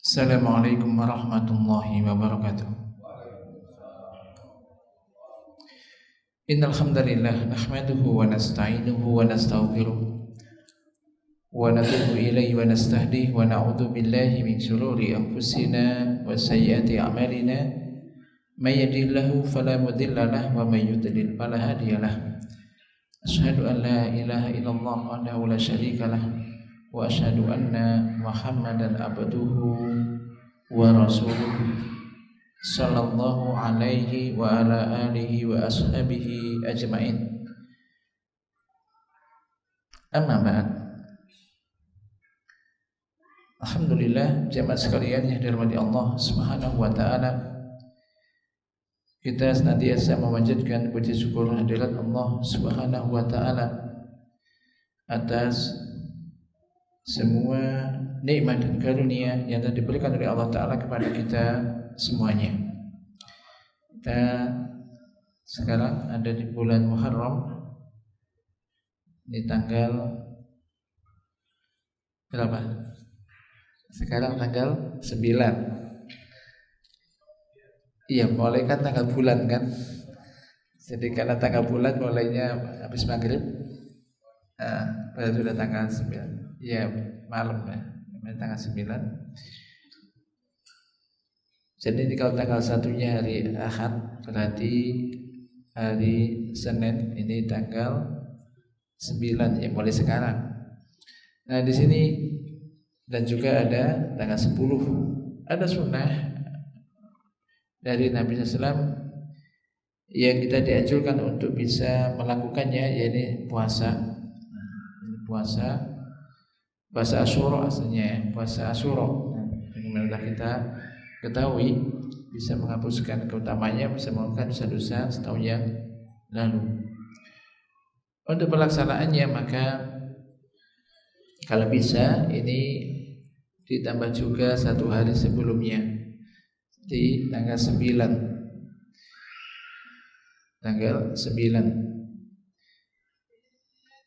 Assalamualaikum warahmatullahi wabarakatuh. Innal hamdalillah nahmaduhu wa nasta'inuhu wa nastaghfiruh wa natubu ilayhi wa nastahdihi wa na'udzu billahi min shururi anfusina wa sayyiati a'malina may yahdihillahu fala mudilla lahu wa may yudlil fala hadiya lahu. Asyhadu an la ilaha illallah wahdahu la syarika lahu wa asyhadu anna Muhammadan abduhu wa rasuluhu sallallahu alaihi wa ala alihi wa ashabihi ajmain. Amma ba'd. Alhamdulillah jemaah sekalian yang dirahmati Allah Subhanahu wa taala. Kita senantiasa memanjatkan puji syukur hadirat Allah Subhanahu wa taala atas semua nikmat dan karunia yang telah diberikan oleh Allah taala kepada kita semuanya. Kita sekarang ada di bulan Muharram, di tanggal berapa? Sekarang tanggal 9. Iya, mulai kan tanggal bulan kan. Jadi karena tanggal bulan mulainya habis maghrib, pada sudah tanggal 9. Iya, malam ya, tanggal 9. Jadi ini kalau tanggal 1-nya hari Ahad, berarti hari Senin ini tanggal 9 ya, mulai sekarang. Nah di sini dan juga ada tanggal 10. Ada sunnah dari Nabi SAW yang kita dianjurkan untuk bisa melakukannya, yaitu puasa. Puasa Asyura aslinya ya, puasa Asyura. Yang kita ketahui bisa menghapuskan keutamanya, bisa menghapuskan dosa-dosa setahun yang lalu. Untuk pelaksanaannya maka kalau bisa ini ditambah juga 1 hari sebelumnya, di tanggal 9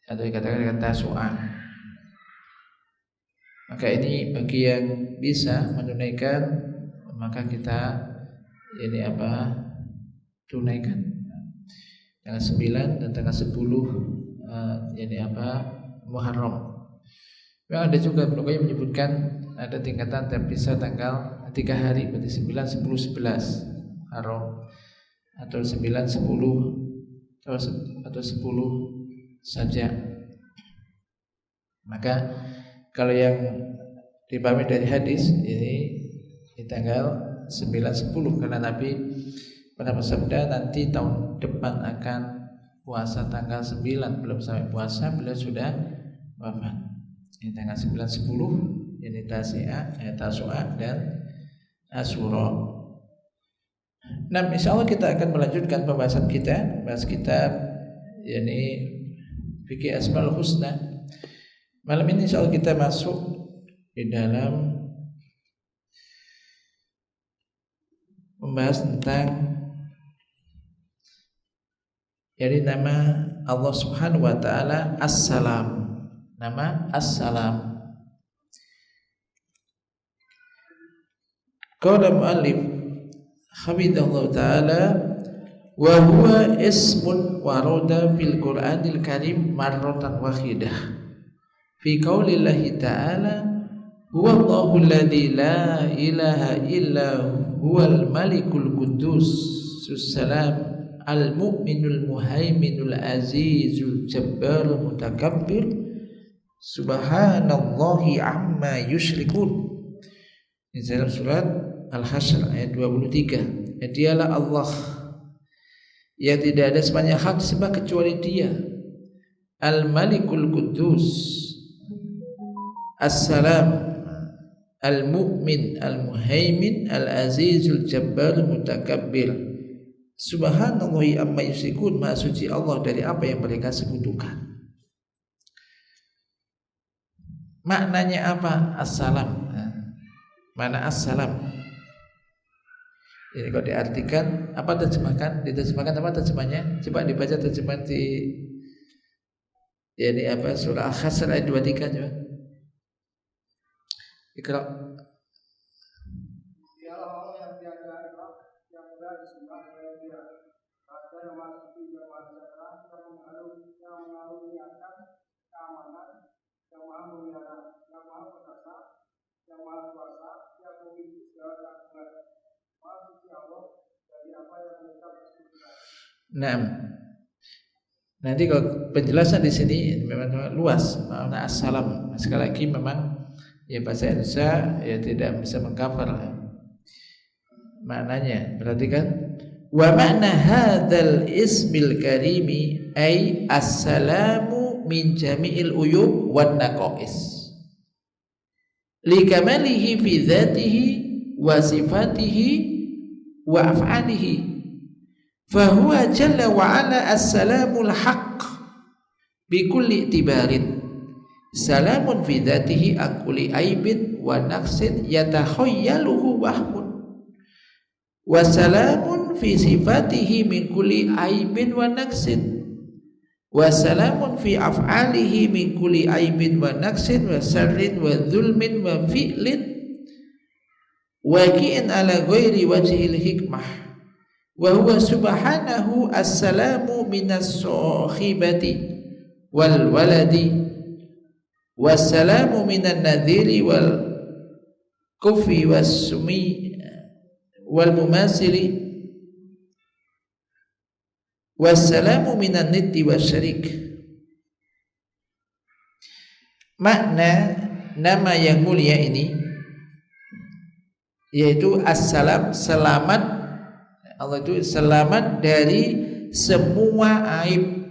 atau dikatakan Tasu'a. Maka ini bagi yang bisa menunaikan, maka kita tunaikan tanggal 9 dan tanggal 10 Muharram. Memang ada juga yang menyebutkan ada tingkatan terpisah tanggal 3 hari, berarti 9, 10, 11 Muharram, atau 9, 10 atau 10 saja. Maka kalau yang dipahami dari hadis ini di tanggal 9, 10, karena Nabi pernah bersabda nanti tahun depan akan puasa tanggal 9, belum sampai puasa beliau sudah wafat. Ini tanggal 9, 10 ini Tasu'a dan Asyura. Nah, insyaallah kita akan melanjutkan pembahasan kita, bahas kitab yakni Fikih Asmaul Husna. Malam ini insyaallah kita masuk di dalam membahas tentang jadi nama Allah Subhanahu wa taala As-Salam. Nama As-Salam. Qala mu'allif hamidallahu ta'ala wa huwa ismun warada fil Qur'anil Karim marratan wahidah fi qaulillahi ta'ala huwa Allahu alladzi la ilaha illa huwal malikul quddus salam al mu'minul muhaiminul azizul jabbarul mutakabbir subhanallahi amma yusyrikun. Di dalam surat Al-Hasyr ayat 23. Dialah Allah yang tidak ada sebanyak hak disembah kecuali Dia, Al-Malikul Quddus, As-Salam, Al-Mu'min, Al-Muhaimin, Al-Azizul Jabbar, Mutakabbir. Subhanallahi amma yusyrikun. Maha suci Allah dari apa yang mereka sekutukan. Maknanya apa? As-Salam. Mana As-Salam? Ini kalau diartikan apa terjemahkan? Diterjemahkan apa terjemahnya? Coba dibaca terjemahan di surah Al-Hasyr ayat 23 coba. Ikra. yang mengaruniakan keamanan, yang maha memelihara, yang maha perkasa, yang maha kuasa, yang memiliki segala keagungan. Maha suci Allah dari apa yang mereka persekutukan. Nah, nanti kalau penjelasan di sini memang luas makna assalam. Sekali lagi memang ya bahasa Indonesia ya tidak bisa mengcover maknanya. Perhatikan, wa makna hadzal ismil karimi ay assalamu min jami'il uyub wan naqais li kamalihi fi dzatihi wa sifatihi wa af'alihi. Fahuwa jalla wa ala as-salamul haqq bi kulli i'tibarin. Salamun fi dzatihi an kulli aibin wa naqsin yatakhayyaluhu wahmun. Wa salamun fi sifatihi min kulli aibin wa naqsin. Wa salamun fi af'alihi min kulli aibin wa naqsin wa sarrin wa dhulmin wa fi'lin waqi'in ala ghairi wajhil hikmah. Wa huwa subhanahu as-salamu minas sahibati wal waladi wassalamu minan nadhiri wal kufi was sumi wal mumasili wassalamu minan niddi wasyarik. Makna nama yang mulia ini yaitu assalam, selamat. Allah itu selamat dari semua aib,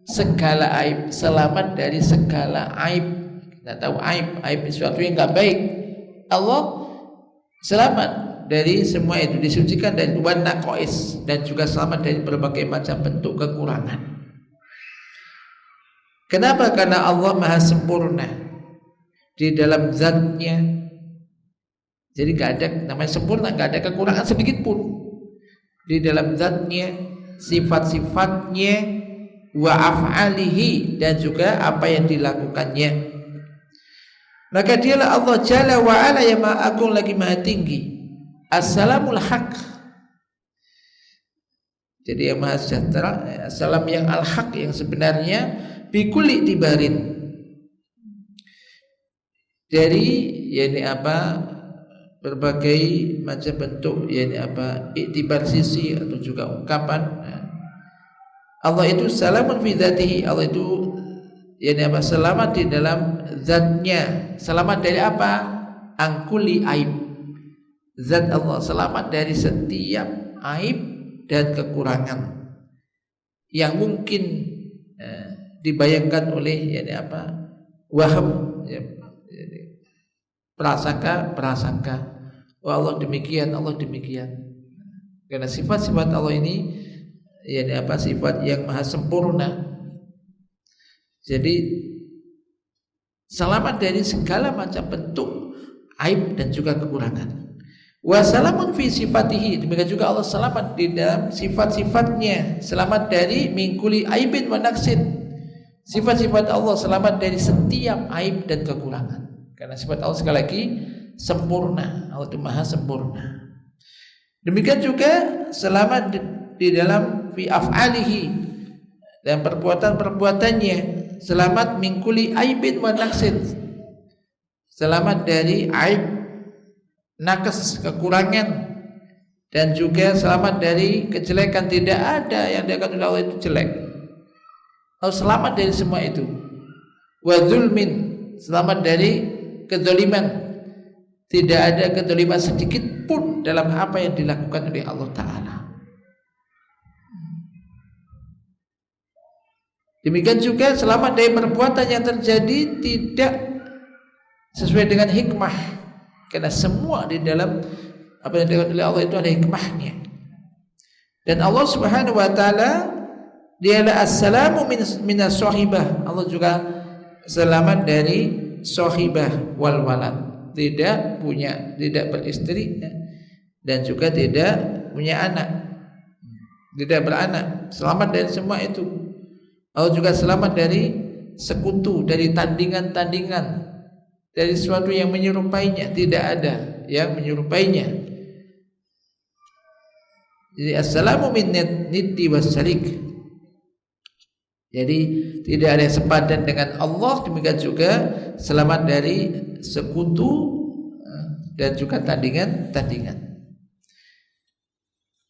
segala aib, selamat dari segala aib. Kita tahu aib sesuatu yang enggak baik. Allah selamat dari semua itu, disucikan dari wan naqais, dan juga selamat dari berbagai macam bentuk kekurangan. Kenapa? Karena Allah Maha sempurna di dalam zatnya. Jadi enggak ada namanya sempurna, enggak ada kekurangan sedikit pun di dalam zatnya, sifat-sifatnya, wa af'alihi, dan juga apa yang dilakukannya. Maka dialah Allah Jalla wa ala yang maha agung lagi maha tinggi, assalamul haq. Jadi yang maha sejahtera, assalam yang al-haq, yang sebenarnya, bikulli tibarin, dari yakni apa, berbagai macam bentuk, yakni apa, iktibar sisi atau juga ungkapan. Allah itu salamun fi dzatihi, Allah itu yakni apa, selamat di dalam zatnya. Selamat dari apa? Angkuli aib. Zat Allah selamat dari setiap aib dan kekurangan yang mungkin dibayangkan oleh yakni apa, waham, ya, prasangka. Oh, Allah demikian, Allah demikian. Karena sifat-sifat Allah ini yakni apa, sifat yang maha sempurna. Jadi selamat dari segala macam bentuk aib dan juga kekurangan. Wa salamun fi sifatihi, demikian juga Allah selamat di dalam sifat-sifatnya, selamat dari mingkuli aibin wa naqsin. Sifat-sifat Allah selamat dari setiap aib dan kekurangan. Karena sifat Allah sekali lagi sempurna, Allah itu maha sempurna. Demikian juga selamat di dalam fi af'alihi, dan perbuatan-perbuatannya, selamat mingkuli aibin wa naqsin, selamat dari aib, nakes, kekurangan, dan juga selamat dari kejelekan. Tidak ada yang diakan oleh Allah itu jelek. Allah selamat dari semua itu. Wa zulmin, selamat dari kedzaliman. Tidak ada kedzaliman sedikit pun dalam apa yang dilakukan oleh Allah Ta'ala. Demikian juga selamat dari perbuatan yang terjadi tidak sesuai dengan hikmah. Karena semua di dalam apa yang dilakukan oleh Allah itu ada hikmahnya. Dan Allah Subhanahu wa taala dialah as-salamu minas sahibah. Allah juga selamat dari sahibah wal walad. Tidak beristri dan juga tidak punya anak, tidak beranak. Selamat dari semua itu. Allah juga selamat dari sekutu, dari tandingan-tandingan, dari sesuatu yang menyerupainya. Tidak ada yang menyerupainya. Jadi assalamu min niddi wasyarik, Jadi tidak ada yang sepadan dengan Allah, demikian juga selamat dari sekutu dan juga tandingan-tandingan.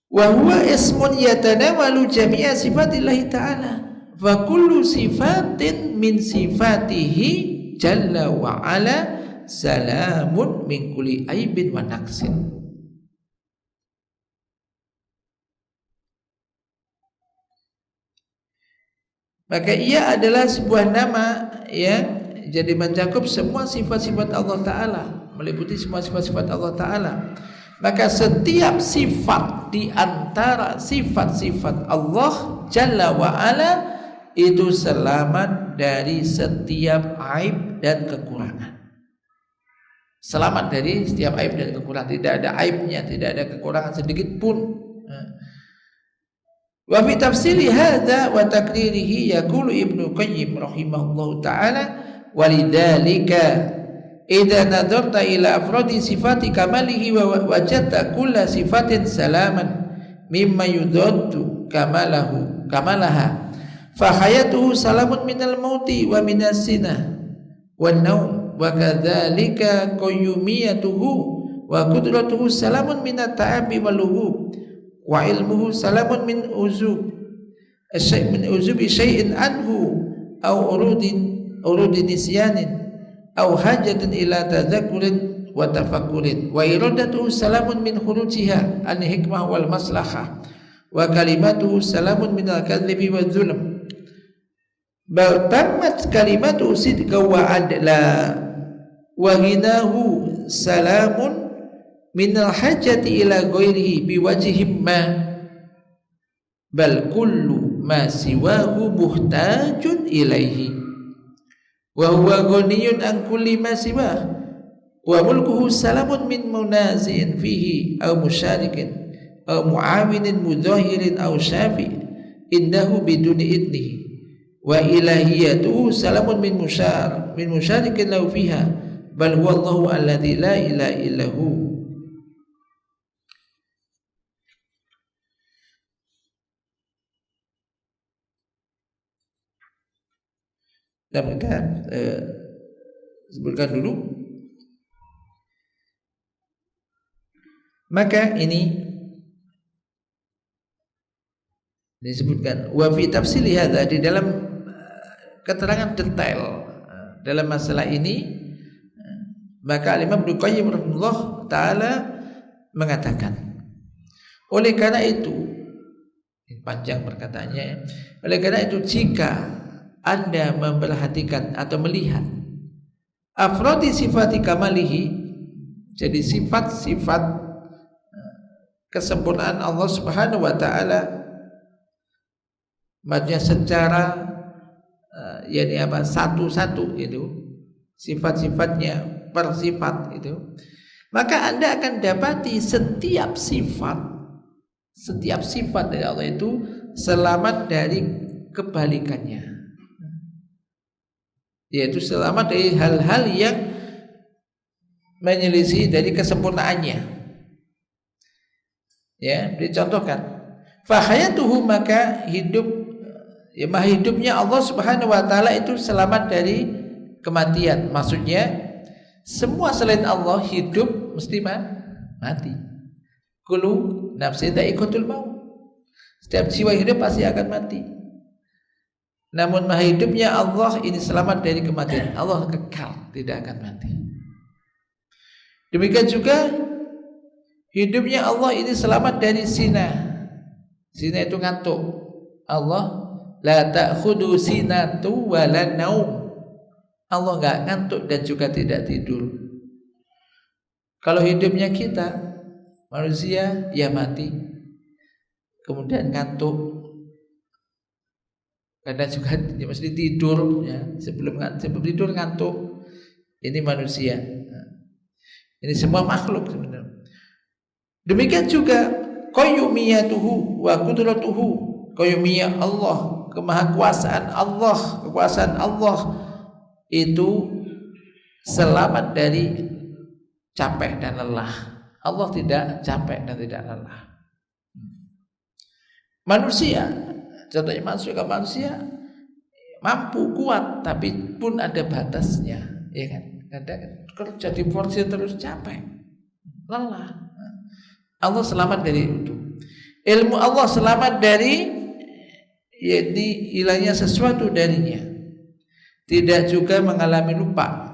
Wa huwa ismun yatanawalu jami'a sifatillahi ta'ala. Wa kullu sifatin min sifatihi jalla wa ala salamun min kulli aibin wa naqsin. Maka ia adalah sebuah nama yang jadi mencakup semua sifat-sifat Allah Ta'ala, meliputi semua sifat-sifat Allah Ta'ala. Maka setiap sifat di antara sifat-sifat Allah Jalla wa'ala itu selamat dari setiap aib dan kekurangan. Selamat dari setiap aib dan kekurangan. Tidak ada aibnya, tidak ada kekurangan sedikit pun. Wa fi tafsiri hadza wa takririhi yaqulu Ibnu Qayyim rahimahullahu taala walidzalika idza nadarta ila afradi sifati kamalihi wa wajadta kulla sifatin salaman mimma yudaddu kamalaha fa hayatuhu salamun minal mauti wa minas sinah wan naum wa kadzalika qayyumiyatuhu wa qudratuhu salamun minat ta'abi wal lughub wa ilmuhu salamun min uzubi syai'in anhu aw urudin nisyanin aw hajatin ila tadzakurin wa tafakkurin wa iradatuhu salamun min khurujiha an hikmah wal maslahah wa kalimatuhu salamun min al-kadhibi wa dzulm bal tammat kalimatu sidqa wa adla wa hinahu salamun minal hajati ila ghairihi biwajhim ma bal kullu ma siwahu muhtajun ilaihi wa huwa ghaniyun an kulli ma siwah wa mulkuhu salamun min munazi'in fihi aw musyarikin aw mu'awinin mudhahirin aw syafi indahu biduni idnihi wa ilahiyatuhu salamun min musyarikin lahu fiha bal huwa Allahu alladzi la ilaha illahu. Dan mereka sebutkan dulu. Maka ini disebutkan wa fi tafsili hadza, di dalam keterangan detail dalam masalah ini, maka Imam Ibnu Qayyim rahimahullah taala mengatakan, oleh karena itu, panjang perkataannya, oleh karena itu jika Anda memperhatikan atau melihat afrodi sifati kamalihi, jadi sifat-sifat kesempurnaan Allah Subhanahu wa taala, maksudnya secara satu-satu itu sifat-sifatnya per sifat itu, maka Anda akan dapati setiap sifat dari Allah itu selamat dari kebalikannya, yaitu selamat dari hal-hal yang menyelisih dari kesempurnaannya. Ya, dicontohkan fahayatuhu, maka hidupnya Allah Subhanahu wa taala itu selamat dari kematian. Maksudnya semua selain Allah hidup mesti mati. Kullu nafsin dha'iqatul maut. Setiap jiwa hidup pasti akan mati. Namun maha hidupnya Allah ini selamat dari kematian. Allah kekal, tidak akan mati. Demikian juga hidupnya Allah ini selamat dari zina. Zina itu ngantuk. Allah la ta'khudhu sinatu wa la naum. Allah enggak ngantuk dan juga tidak tidur. Kalau hidupnya kita manusia, ya mati, kemudian ngantuk, kadang juga ya mesti tidur, ya sebelum tidur ngantuk. Ini manusia. Ini semua makhluk sebenarnya. Demikian juga qayyumiyatuhu wa qudratuhu, qayyumiyah Allah, kemahakuasaan Allah, kekuasaan Allah itu selamat dari capek dan lelah. Allah tidak capek dan tidak lelah. Manusia, contohnya manusia mampu, kuat, tapi pun ada batasnya, ya kan? Kadang kerja di porsi terus capek, lelah. Allah selamat dari itu. Ilmu Allah selamat dari hilangnya sesuatu darinya. Tidak juga mengalami lupa.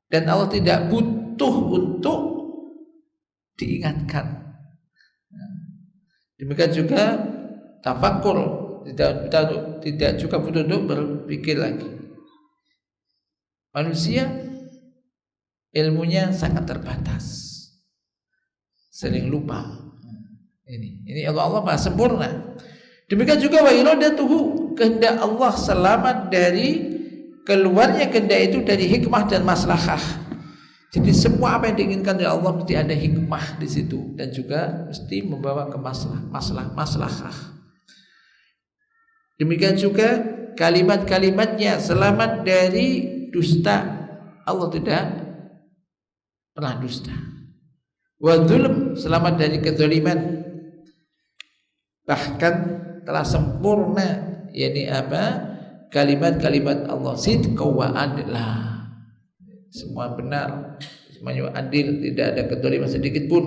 Dan Allah tidak butuh untuk diingatkan. Demikian juga tafakkur, tidak juga butuh untuk berpikir lagi. Manusia ilmunya sangat terbatas, sering lupa. Ini Allah Maha sempurna. Demikian juga wa iradatuhu, kehendak Allah selamat dari keluarnya kehendak itu dari hikmah dan maslahah. Jadi semua apa yang diinginkan oleh Allah mesti ada hikmah di situ dan juga mesti membawa ke maslahah. Demikian juga kalimat-kalimatnya selamat dari dusta. Allah tidak pernah dusta. Wa dzulm, selamat dari kezaliman. Bahkan telah sempurna, yakni apa? Kalimat-kalimat Allah sidqa wa adla. Semua benar, semuanya adil, tidak ada kedzaliman sedikit pun.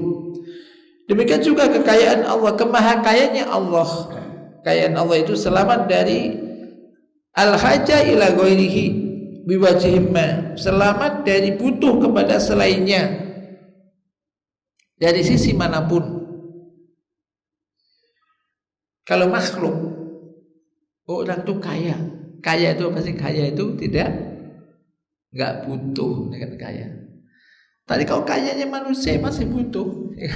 Demikian juga kekayaan Allah, kemahakayaannya Allah. Kekayaan Allah itu selamat dari al-haja ila ghairihi biwajhihima, selamat dari butuh kepada selainnya dari sisi manapun. Kalau makhluk, orang itu kaya itu apa sih? Kaya itu enggak butuh dengan kaya. Tadi kalau kayanya manusia masih butuh, ya.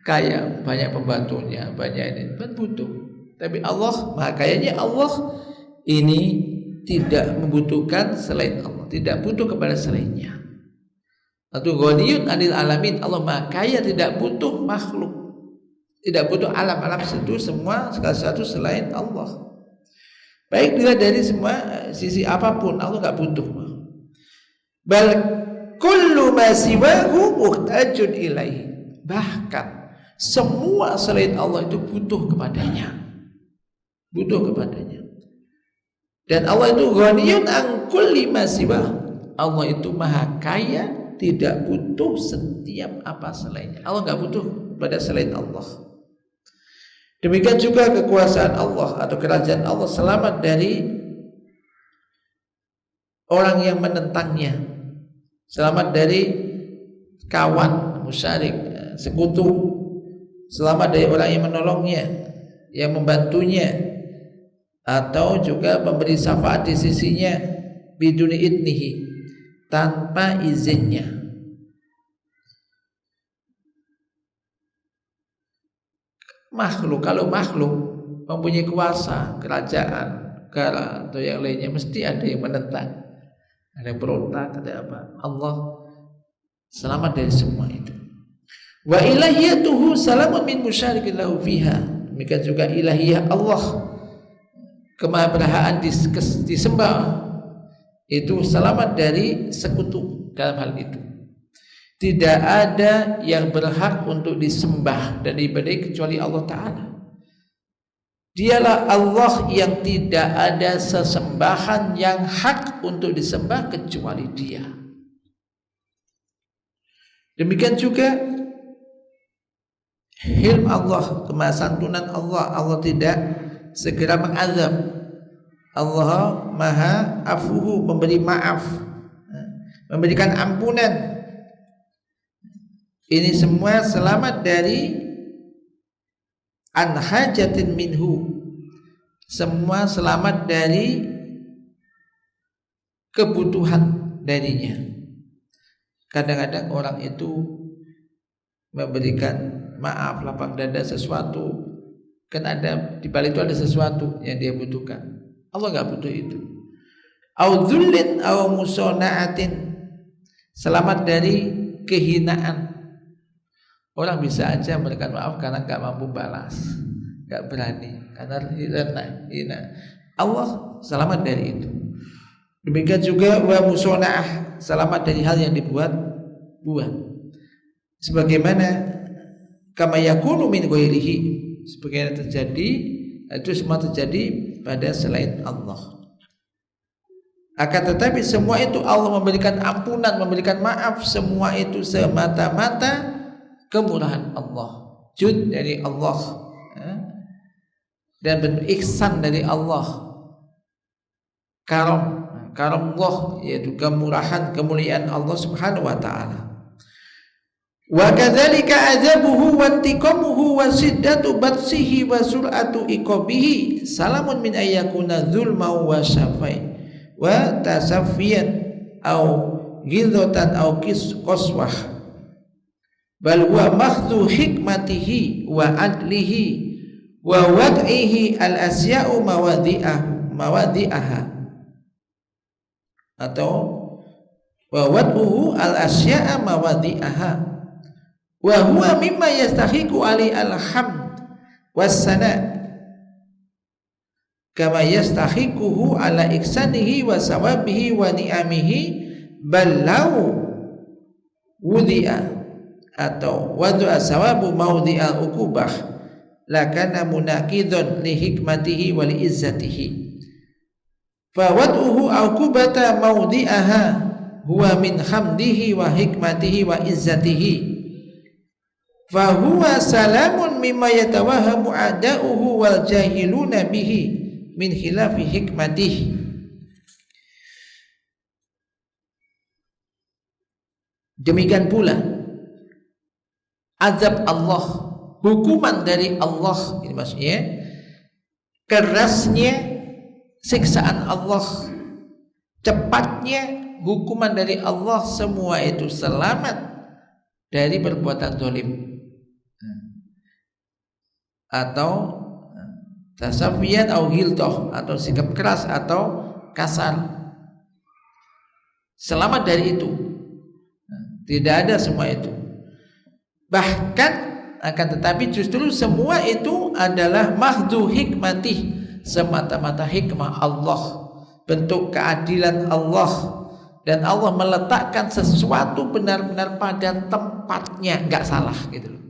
Kaya, banyak pembantunya, banyak ini, butuh. Tapi Allah, Maha Kayanya Allah ini tidak membutuhkan selain Allah, tidak butuh kepada selainnya. Atau ghaniyun 'anil alamin, Allah Maha Kaya, tidak butuh makhluk, tidak butuh alam-alam itu semua segala sesuatu selain Allah. Baik dilihat dari semua sisi apapun, Allah enggak butuh. Bal kullu ma siwahu muhtajun ilaihi, bahkan semua selain Allah itu butuh kepadanya. Dan Allah itu ghaniyun an kulli ma siwahu, Allah itu Maha Kaya, tidak butuh setiap apa selainnya. Allah enggak butuh pada selain Allah. Demikian juga kekuasaan Allah atau kerajaan Allah selamat dari orang yang menentangnya, selamat dari kawan, musyarik, sekutu, selamat dari orang yang menolongnya, yang membantunya, atau juga memberi syafaat di sisinya biduni idnihi, tanpa izinnya. Kalau makhluk mempunyai kuasa, kerajaan, negara atau yang lainnya, mesti ada yang menentang, ada yang berontak, ada apa. Allah selamat dari semua itu. Wa ilahiyatuhu salamun min musyarikin lahu fiha, demikian juga ilahiyah Allah, kemahaberhaan disembah itu selamat dari sekutu dalam hal itu. Tidak ada yang berhak untuk disembah dan diibadahi kecuali Allah Ta'ala. Dialah Allah yang tidak ada sesembahan yang hak untuk disembah kecuali Dia. Demikian juga hilm Allah, kemahasantunan Allah. Allah tidak segera mengazab. Allah Maha Afuhu, memberi maaf, memberikan ampunan. Ini semua selamat dari anhajatin minhu, semua selamat dari kebutuhan darinya. Kadang-kadang orang itu memberikan maaf, lapang dada sesuatu, kan ada di balik itu ada sesuatu yang dia butuhkan. Allah enggak butuh itu. Au dzullin au musonaatin, selamat dari kehinaan. Orang bisa aja memberikan maaf karena enggak mampu balas, enggak berani, karena hina. Allah selamat dari itu. Demikian juga wa musonaah, selamat dari hal yang dibuat. Sebagaimana kama yakunu min ghairihi, sebagaimana terjadi, itu semua terjadi pada selain Allah. Akan tetapi semua itu Allah memberikan ampunan, memberikan maaf, semua itu semata-mata kemurahan Allah, jud dari Allah, dan bentuk ihsan dari Allah, karam Allah, yaitu kemurahan, kemuliaan Allah Subhanahu wa taala. Wa kadzalika azabuhu wa intiqamuhu wa siddatu batsihi wa sur'atu iqabihi salamun min ayyakuna dzulma wa syafai wa tasaffiyan au ghidatan au qaswah, bal huwa makhdhu hikmatihi wa adlihi wa wad'ihi al asya'u mawadi'aha atau wa wad'uhu al asya'a mawadi'aha wa huwa mimma yastahiqu ali alhamd wassana kama yastahiquhu ala ihsanihi wa sawabihi wa ni'amihi, bal law wudi'a atau wadu'a sawabu mawdi'a uqubah lakana munaqidun li hikmatihi wa li izzatihi, fa wad'uhu uqubata mawdi'aha huwa min hamdihi wa hikmatihi wa izzatihi, fahuwa salamun mimma yatawahamu a'da'uhu wal jahiluna bihi min khilafi hikmatihi. Demikian pula azab Allah, hukuman dari Allah, ini maksudnya kerasnya siksaan Allah, cepatnya hukuman dari Allah, semua itu selamat dari perbuatan zalim atau tasafiyan atau ghiltah atau sikap keras atau kasar, selamat dari itu, tidak ada semua itu. Bahkan akan tetapi justru semua itu adalah mahdhu hikmatih, semata-mata hikmah Allah, bentuk keadilan Allah, dan Allah meletakkan sesuatu benar-benar pada tempatnya, nggak salah gitu loh,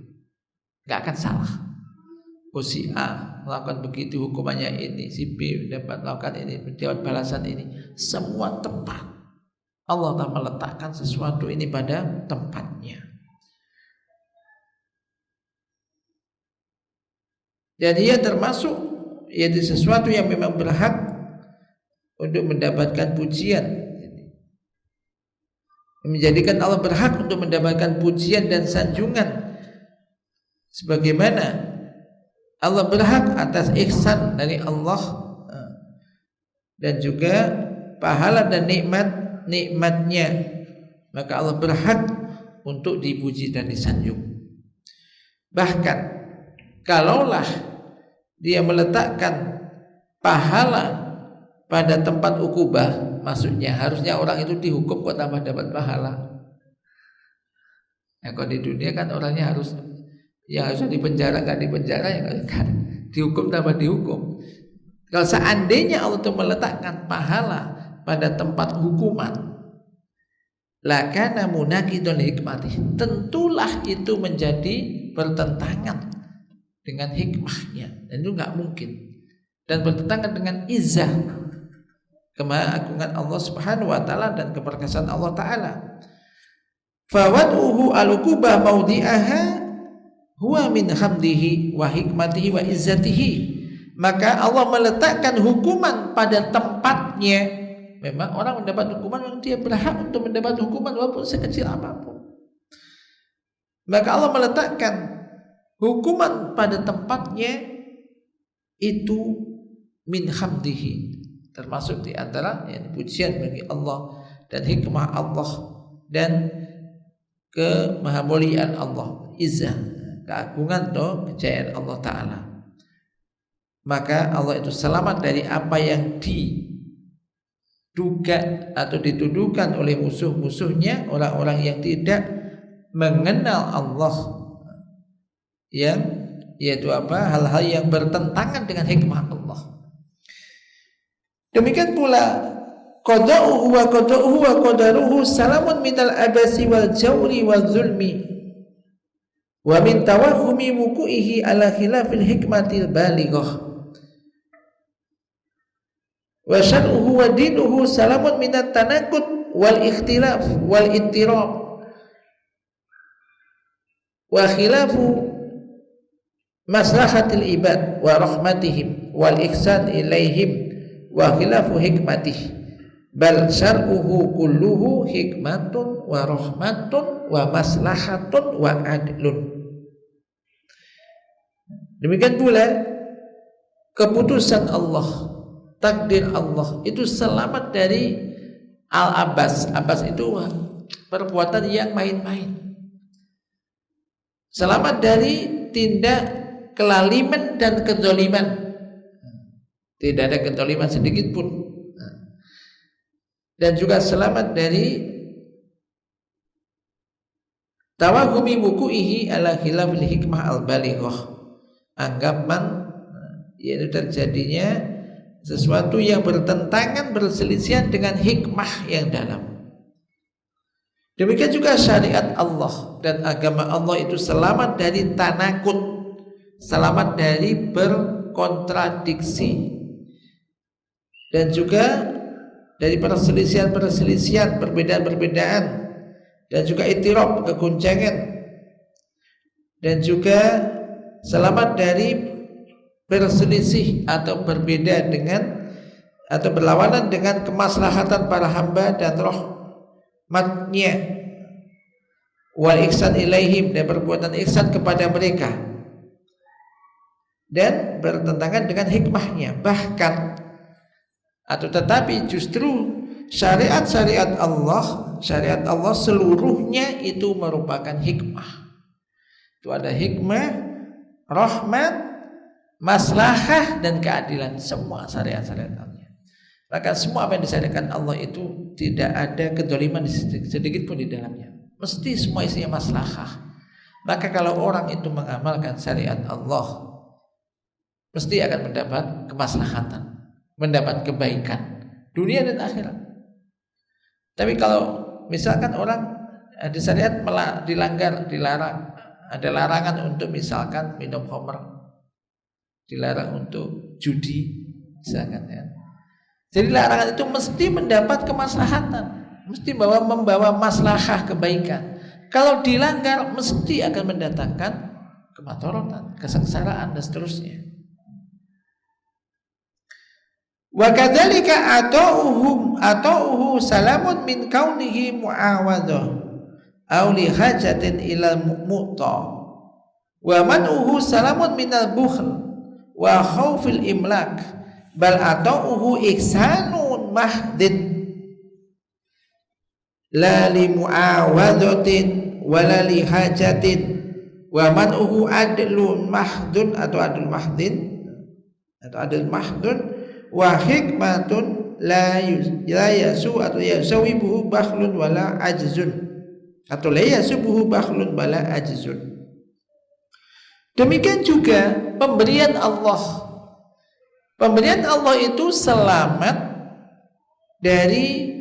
nggak akan salah. Oh si A melakukan begitu, hukumannya ini, si B dapat melakukan ini, mendapat balasan ini, semua tepat. Allah telah meletakkan sesuatu ini pada tempatnya. Dan ia termasuk yaitu sesuatu yang memang berhak untuk mendapatkan pujian, menjadikan Allah berhak untuk mendapatkan pujian dan sanjungan, sebagaimana Allah berhak atas ihsan dari Allah dan juga pahala dan nikmatnya, maka Allah berhak untuk dipuji dan disanjung. Bahkan kalaulah dia meletakkan pahala pada tempat ukubah, maksudnya harusnya orang itu dihukum kok tambah dapat pahala. Ya, kalau di dunia kan orangnya harus, yang harusnya dipenjara nggak dipenjara, ya kan dihukum tambah dihukum. Kalau seandainya Allah itu meletakkan pahala pada tempat hukuman, lakana munaqidun hikmatih, tentulah itu menjadi bertentangan dengan hikmahnya, dan itu nggak mungkin, dan bertentangan dengan izzah, kemahagungan Allah Subhanahu wa taala dan keperkasaan Allah taala. Fawad'uhu al-uqubah mawdi'aha huwa min hamdihi wa hikmatihi wa izzatihi, maka Allah meletakkan hukuman pada tempatnya. Memang orang mendapat hukuman, memang dia berhak untuk mendapat hukuman walaupun sekecil apapun. Maka Allah meletakkan hukuman pada tempatnya, itu min hamdihi, termasuk di antara pujian bagi Allah dan hikmah Allah dan kemahamuliaan Allah, izzah, keagungan atau kejayaan Allah Ta'ala. Maka Allah itu selamat dari apa yang diduga atau dituduhkan oleh musuh-musuhnya, orang-orang yang tidak mengenal Allah, yang yaitu apa, hal-hal yang bertentangan dengan hikmah Allah. Demikian pula qada'uhu wa qadaruhu salamun minal abasi wal jawri wal zulmi wa min tawahhumi wuku'ihi ala khilafil hikmatil balighah. Wa syar'uhu wa dinuhu salamun minat tanaqud wal ikhtilaf wal ittirab wa khilafu maslahatil ibad wa rahmatihim wal ihsan ilaihim wa khilafu hikmatih bal syar'uhu kulluhu hikmatun wa rahmatun wa maslahatun wa adlun. Demikian pula keputusan Allah, takdir Allah itu selamat dari al-abas. Abas itu perbuatan yang main-main. Selamat dari tindak kelaliman dan kedzaliman. Tidak ada kedzaliman sedikit pun. Dan juga selamat dari tawahumi wuku'ihi ala khilafil hikmah al-balighah. Anggapan yaitu terjadinya sesuatu yang bertentangan, berselisihan dengan hikmah yang dalam. Demikian juga syariat Allah dan agama Allah itu selamat dari tanakut, selamat dari berkontradiksi, dan juga dari perselisihan-perselisihan, perbedaan-perbedaan, dan juga itirab, keguncangan, dan juga selamat dari berselisih atau berbeda dengan atau berlawanan dengan kemaslahatan para hamba dan rahmatnya, wal ihsan ilaihim, dan perbuatan ihsan kepada mereka, dan bertentangan dengan hikmahnya. Bahkan atau tetapi justru syariat Allah seluruhnya itu merupakan hikmah. Itu ada hikmah, rahmat, maslahah, dan keadilan. Semua syariat-syariat Allah. Maka semua apa yang disyariatkan Allah itu tidak ada kedzaliman sedikit pun di dalamnya. Mesti semua isinya maslahah. Maka kalau orang itu mengamalkan syariat Allah, mesti akan mendapat kemaslahatan, mendapat kebaikan dunia dan akhirat. Tapi kalau misalkan orang di syariat dilanggar, dilarang, ada larangan untuk misalkan minum khamr, dilarang untuk judi misalkan ya. Jadi larangan itu mesti mendapat kemaslahatan, mesti membawa maslahah kebaikan. Kalau dilanggar mesti akan mendatangkan kemadaratan, kesengsaraan, dan seterusnya. Wa kadzalika atauhu salamun min kaunihi muawadah aw li hajatin ila mu'ta wa man'uhu salamun minal bukhl wa khaufil imlak bal atauhu ihsanun mahdin la li muawadatin wala li hajatin wa man'uhu adlun mahdun atau adlun mahdin atau adlun mahdun wa hikmatun la yasu atau yasawibuhu bakhlun wala ajzun atau la yasubuhu bakhlun wala ajzun. Demikian juga pemberian Allah. Pemberian Allah itu selamat dari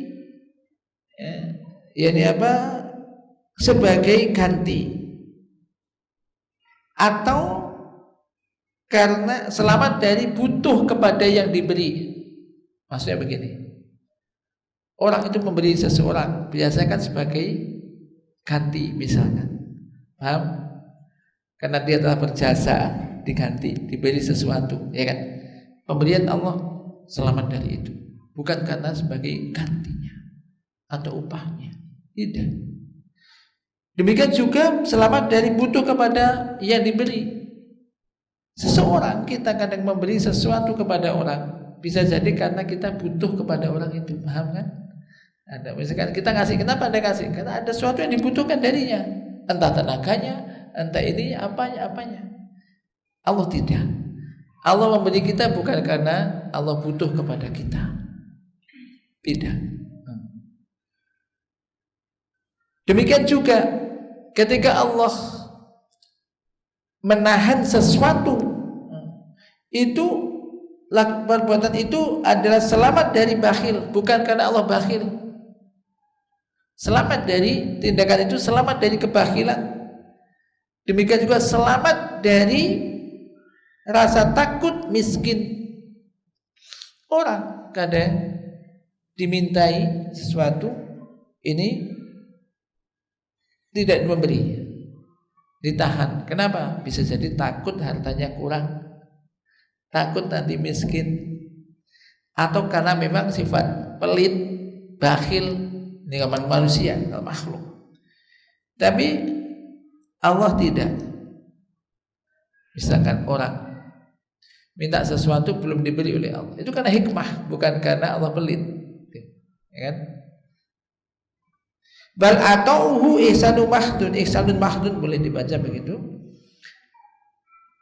sebagai ganti, atau karena selamat dari butuh kepada yang diberi. Maksudnya begini, orang itu memberi seseorang biasanya kan sebagai ganti misalkan, paham? Karena dia telah berjasa, diganti, diberi sesuatu, ya kan? Pemberian Allah selamat dari itu, bukan karena sebagai gantinya atau upahnya, tidak. Demikian juga selamat dari butuh kepada yang diberi. Seseorang, kita kadang memberi sesuatu kepada orang, bisa jadi karena kita butuh kepada orang itu, paham kan? Ada misalkan kita ngasih, kenapa Anda kasih? Karena ada sesuatu yang dibutuhkan darinya, entah tenaganya, entah ini apanya. Allah tidak. Allah memberi kita bukan karena Allah butuh kepada kita, tidak. Demikian juga ketika Allah menahan sesuatu, itu perbuatan itu adalah selamat dari bakhil, bukan karena Allah bakhil. Selamat dari tindakan itu, selamat dari kebakhilan. Demikian juga selamat dari rasa takut miskin orang. kadang dimintai sesuatu ini tidak memberi, ditahan. Kenapa? Bisa jadi takut hartanya kurang, takut nanti miskin, atau karena memang sifat pelit, bakhil. Ini manusia, makhluk. Tapi Allah tidak. Misalkan orang minta sesuatu belum diberi oleh Allah, itu karena hikmah, bukan karena Allah pelit, ya kan? Bal atauhu ihsanun mahdun boleh dibaca begitu.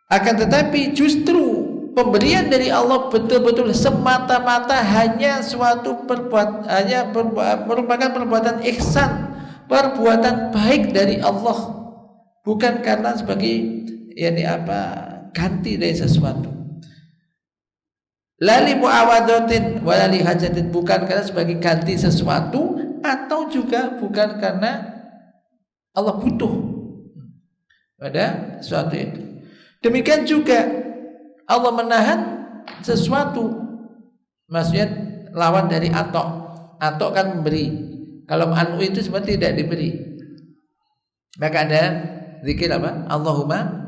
Akan tetapi justru pemberian dari Allah betul-betul semata-mata hanya suatu merupakan perbuatan ihsan, perbuatan baik dari Allah, bukan karena sebagai ganti dari sesuatu. Lali muawadatin walali hajatin, bukan karena sebagai ganti sesuatu, atau juga bukan karena Allah butuh pada sesuatu itu. Demikian juga Allah menahan sesuatu, maksudnya lawan dari atok. Atok kan memberi. Kalau anu itu sebenarnya tidak diberi. Maka ada zikir apa? Allahumma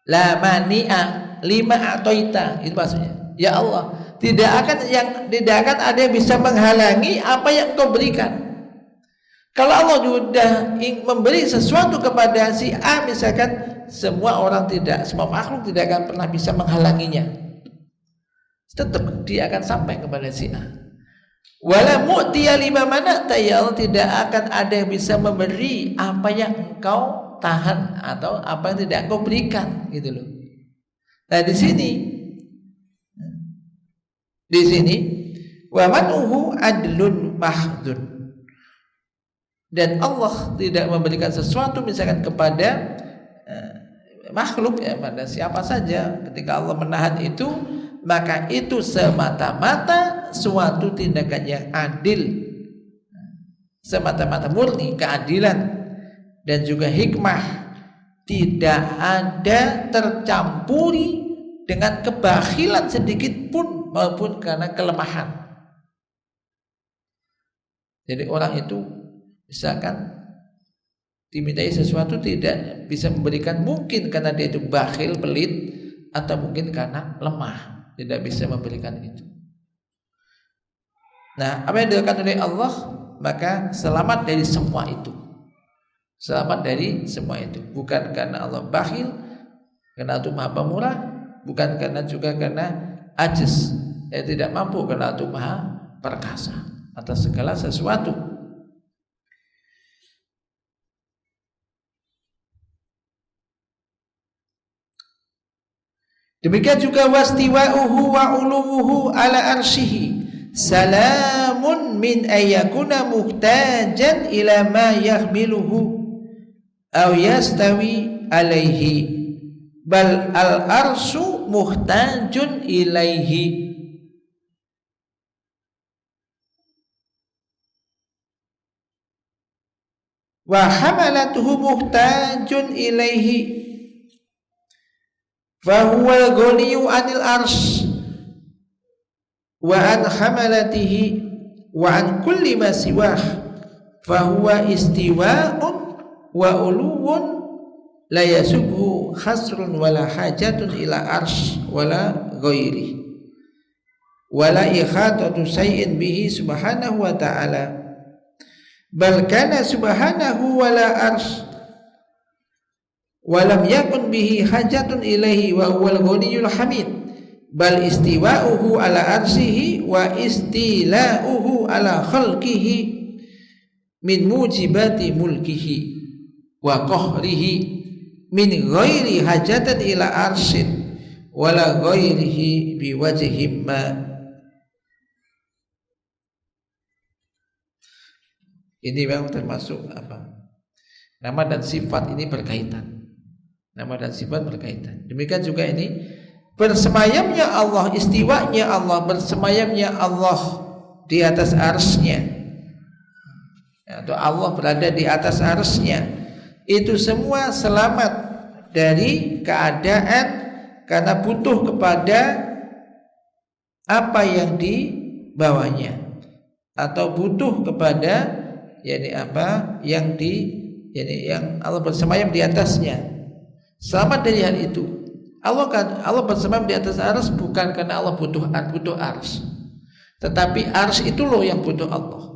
la mani'a lima atoita, itu maksudnya. Ya Allah, tidak akan ada yang bisa menghalangi apa yang Engkau berikan. Kalau Allah sudah memberi sesuatu kepada si A misalkan, semua makhluk tidak akan pernah bisa menghalanginya. Tetap dia akan sampai kepada si A. Wala mu'tiya lima mana'ta, ya Allah, tidak akan ada yang bisa memberi apa yang Engkau tahan atau apa yang tidak Engkau berikan, gitu loh. Nah di sini wa manuhu adlun mahdun, dan Allah tidak memberikan sesuatu misalkan kepada makhluk, ya, pada siapa saja. Ketika Allah menahan itu, maka itu semata-mata suatu tindakan yang adil, semata-mata murni keadilan dan juga hikmah, tidak ada tercampuri dengan kebakhilan sedikit pun maupun karena kelemahan. Jadi orang itu misalkan dimintai sesuatu tidak bisa memberikan, mungkin karena dia itu bakhil, pelit, atau mungkin karena lemah, tidak bisa memberikan itu. Nah, apa yang dilakukan oleh Allah, maka selamat dari semua itu. Selamat dari semua itu, bukan karena Allah bakhil, karena itu Maha Pemurah, bukan karena ajiz, tidak mampu, karena itu Maha Perkasa atas segala sesuatu. Demikian juga wastiwa'uhu wa uluwuhu ala arsyihi salamun min ayyakuna muhtajan ila ma yahmiluhu aw yastawi alaihi bal al arsyu muhtajun ilaihi. Wa hamalatuhu muhtajun ilaihi fahuwal ghaniyu anil arsh wa an hamalatihi wa an kulli ma siwah fahuwa istiwa'un wa uluwun la yasubhu khasrun wala hajatun ila arsh wala ghairi wala ikhatatu say'in bihi subhanahu wa ta'ala bal kana subhanahu wala arsh walam yakun bihi hajatun ilaihi wa huwal ghaniyul hamid bal istiwa'uhu ala arsyihi wa istila'uhu ala khalqihi min mujibati mulkihi wa qahrihi min ghairi hajatan ila arsyin wala ghairihi biwajhim ma. Ini memang termasuk nama dan sifat ini berkaitan. Nama dan sifat berkaitan. Demikian juga ini bersemayamnya Allah, istiwanya Allah, bersemayamnya Allah di atas arsy-Nya, atau Allah berada di atas arsy-Nya. Itu semua selamat dari keadaan karena butuh kepada apa yang dibawahnya, atau butuh kepada apa yang yang Allah bersemayam di atasnya. Selamat dari hal itu. Allah bersemayam di atas arsy bukan karena Allah butuh arsy, tetapi arsy itu loh yang butuh Allah.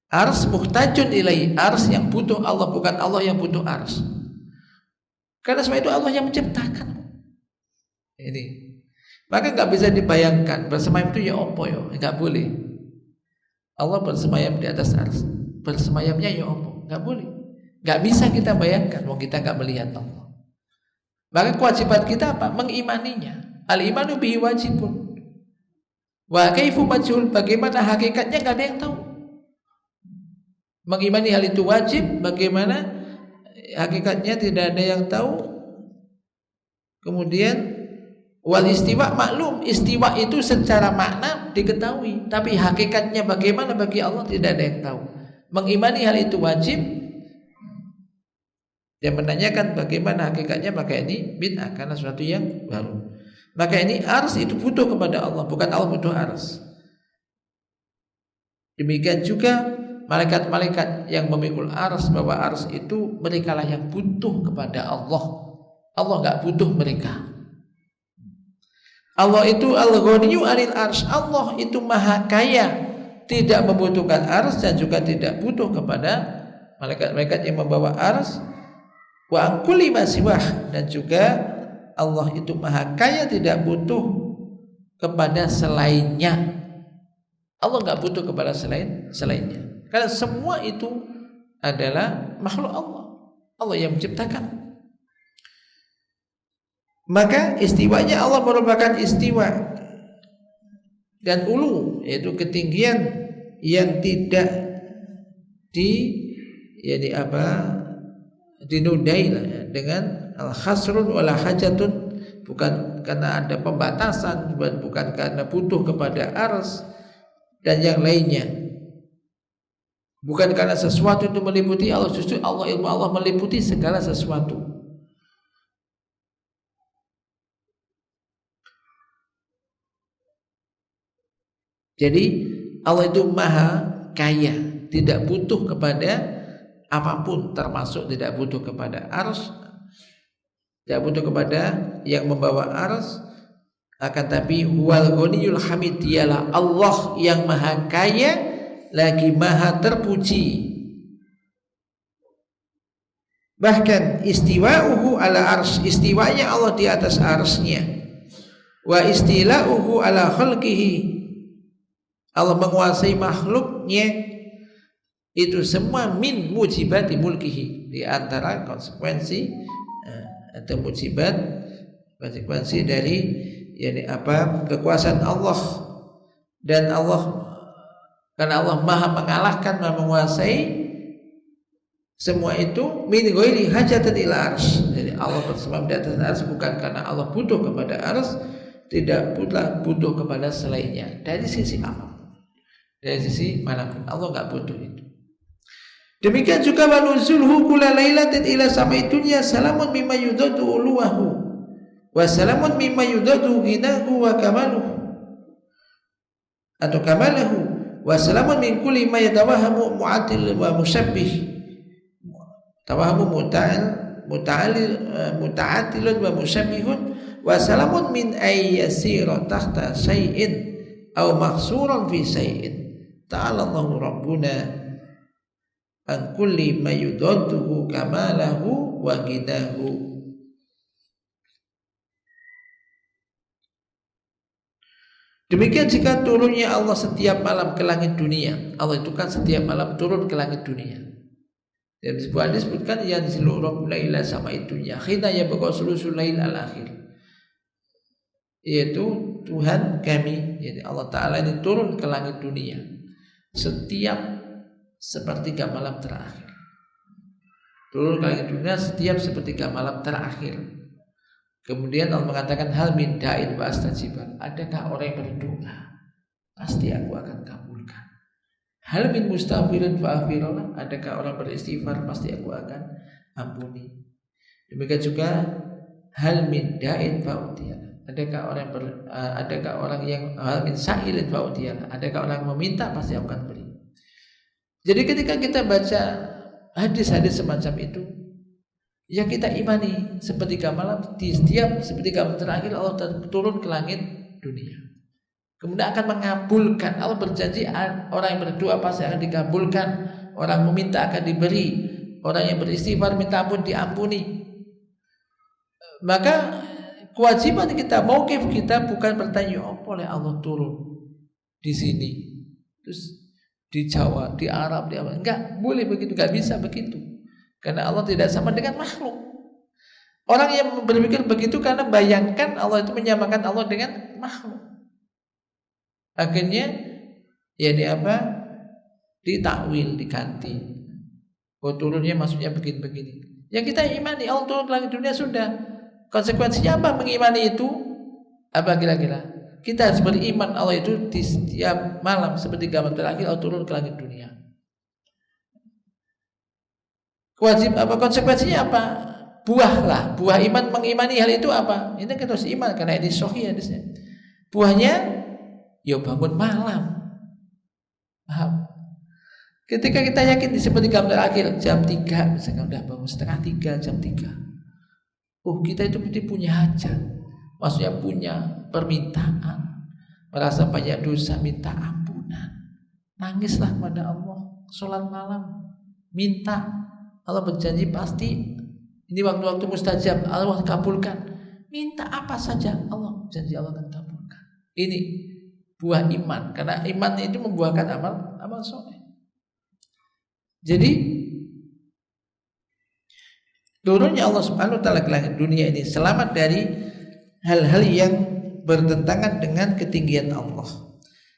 Arsy muhtajun ilaihi, arsy yang butuh Allah, bukan Allah yang butuh arsy. Karena semua itu Allah yang menciptakan. Ini maka nggak bisa dibayangkan bersemayam itu ya apa ya, nggak boleh. Allah bersemayam di atas arsy, bersemayamnya ya apa, nggak boleh, nggak bisa kita bayangkan, mau kita nggak melihat Allah. Maka kewajiban kita apa? Mengimaninya. Al-imanu bihi wajibun. Wa kaifu majhul, bagaimana hakikatnya nggak ada yang tahu. Mengimani hal itu wajib, bagaimana hakikatnya tidak ada yang tahu. Kemudian wal istiwa maklum, istiwa itu secara makna diketahui, tapi hakikatnya bagaimana bagi Allah tidak ada yang tahu. Mengimani hal itu wajib. Dia menanyakan bagaimana hakikatnya, maka ini bid'ah karena sesuatu yang baru. Maka ini arsy itu butuh kepada Allah, bukan Allah butuh arsy. Demikian juga malaikat-malaikat yang memikul arsy, bahwa arsy itu mereka lah yang butuh kepada Allah. Allah enggak butuh mereka. Allah itu al-ghaniyyu 'anil arsy. Allah itu maha kaya, tidak membutuhkan arsy dan juga tidak butuh kepada malaikat-malaikat yang membawa arsy. Wa an kulli ma siwah, dan juga Allah itu maha kaya, tidak butuh kepada selainnya. Allah enggak butuh kepada selainnya. Karena semua itu adalah makhluk Allah. Allah yang menciptakan. Maka istiwanya Allah merupakan istiwa dan ulu, yaitu ketinggian yang tidak dinudai dengan al-khasrun wala hajatun, bukan karena ada pembatasan, bukan karena butuh kepada arsy dan yang lainnya, bukan karena sesuatu itu meliputi Allah, justru Allah, ilmu Allah meliputi segala sesuatu. Jadi Allah itu maha kaya, tidak butuh kepada apapun, termasuk tidak butuh kepada arsy, tidak butuh kepada yang membawa arsy. Akan tapi huwal ghaniyul hamid, dialah Allah yang maha kaya lagi maha terpuji. Bahkan istiwa'uhu ala arsy, istiwanya Allah di atas arsy-Nya. Wa istila'uhu ala khalqihi, Allah menguasai makhluknya, itu semua min mujibati mulkihi, di antara konsekuensi atau mujibat, konsekuensi dari kekuasaan Allah. Dan Allah, karena Allah maha mengalahkan, maha menguasai semua itu, min ghairi hajatan ila arsy. Jadi Allah bersemayam di atas arsy bukan karena Allah butuh kepada arsy, tidak pula butuh kepada selainnya dari sisi apa, dari sisi manapun. Allah enggak butuh itu. Demikian juga manuzulhu kula lailatin ila samai dunya salamun mimma yudadu uluwahu wa salamun mimma yudadu ghinahu wa kamaluhu, atau kamalahu, wa salamun min kulli ma yatawahamu mu'atil wa musyabbih, tawahamu muta'atilun wa musyabbihun, wa salamun min ayyasira tahta syai'in aw mahsuran fi syai'in. Ta'ala Allahu Rabbuna an kulli ma yudadduhu kamalahu wa ghinahu. Demikian jika turunnya Allah setiap malam ke langit dunia. Allah itu kan setiap malam turun ke langit dunia. Dan sebuah hadis disebutkan yang seluruh laila sama itunya khina ya baqa sulusul lail al-akhir, yaitu Tuhan kami, jadi Allah Ta'ala ini turun ke langit dunia setiap sepertiga malam terakhir. Turun ke langit dunia setiap sepertiga malam terakhir. Kemudian Allah mengatakan hal min da'in wa astajibah, adakah orang yang berdoa, pasti aku akan kabulkan. Hal min mustaghfirin fa aghfirullah, adakah orang beristighfar, pasti aku akan ampuni. Demikian juga hal min da'in fa utiyalah, Adakah orang yang min sa'ilin fa'udiyah? Adakah orang meminta pasti aku akan beri. Jadi ketika kita baca hadis-hadis semacam itu, yang kita imani sepertiga malam, di setiap sepertiga malam terakhir Allah turun ke langit dunia. Kemudian akan mengabulkan. Allah berjanji orang yang berdoa pasti akan dikabulkan, orang meminta akan diberi, orang yang beristighfar minta ampun diampuni. Maka kewajiban kita, mauqif kita bukan bertanya apa oleh Allah turun di sini, terus di Jawa, di Arab, di apa? Enggak boleh begitu, enggak bisa begitu. Karena Allah tidak sama dengan makhluk. Orang yang berpikir begitu karena bayangkan Allah itu menyamakan Allah dengan makhluk. Akhirnya ya ditakwil, diganti. Oh turunnya maksudnya begini-begini. Yang kita imani Allah turun ke langit dunia sudah. Konsekuensinya apa mengimani itu? Apa kira-kira? Kita harus beriman Allah itu di setiap malam sepertiga malam terakhir Allah turun ke langit dunia. Konsekuensinya apa? Buah iman mengimani hal itu apa? Ini kita harus iman karena ini sahih hadisnya. Buahnya ya bangun malam. Paham? Ketika kita yakin di sepertiga malam terakhir jam 3 misalkan udah bangun setengah 3 jam 3. Kita itu punya hajat, maksudnya punya permintaan, merasa banyak dosa, minta ampunan, nangislah kepada Allah, sholat malam, minta. Allah berjanji pasti ini waktu-waktu mustajab, Allah kabulkan. Minta apa saja, Allah janji Allah akan kabulkan. Ini buah iman, karena iman itu membuahkan amal soleh. Jadi turunnya Allah Subhanahu wa taala ke langit dunia ini selamat dari hal-hal yang bertentangan dengan ketinggian Allah.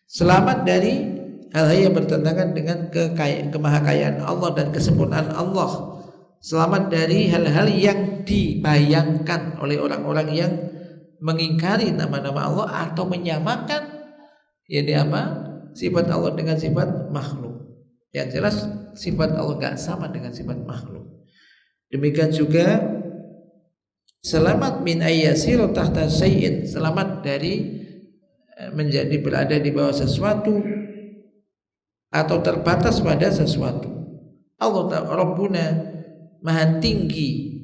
Selamat dari hal-hal yang bertentangan dengan kemahakayaan Allah dan kesempurnaan Allah. Selamat dari hal-hal yang dibayangkan oleh orang-orang yang mengingkari nama-nama Allah atau menyamakan sifat Allah dengan sifat makhluk. Yang jelas sifat Allah enggak sama dengan sifat makhluk. Demikian juga selamat min ayyasiru tahta syai'in, selamat dari menjadi berada di bawah sesuatu atau terbatas pada sesuatu. Allah Rabbuna Maha tinggi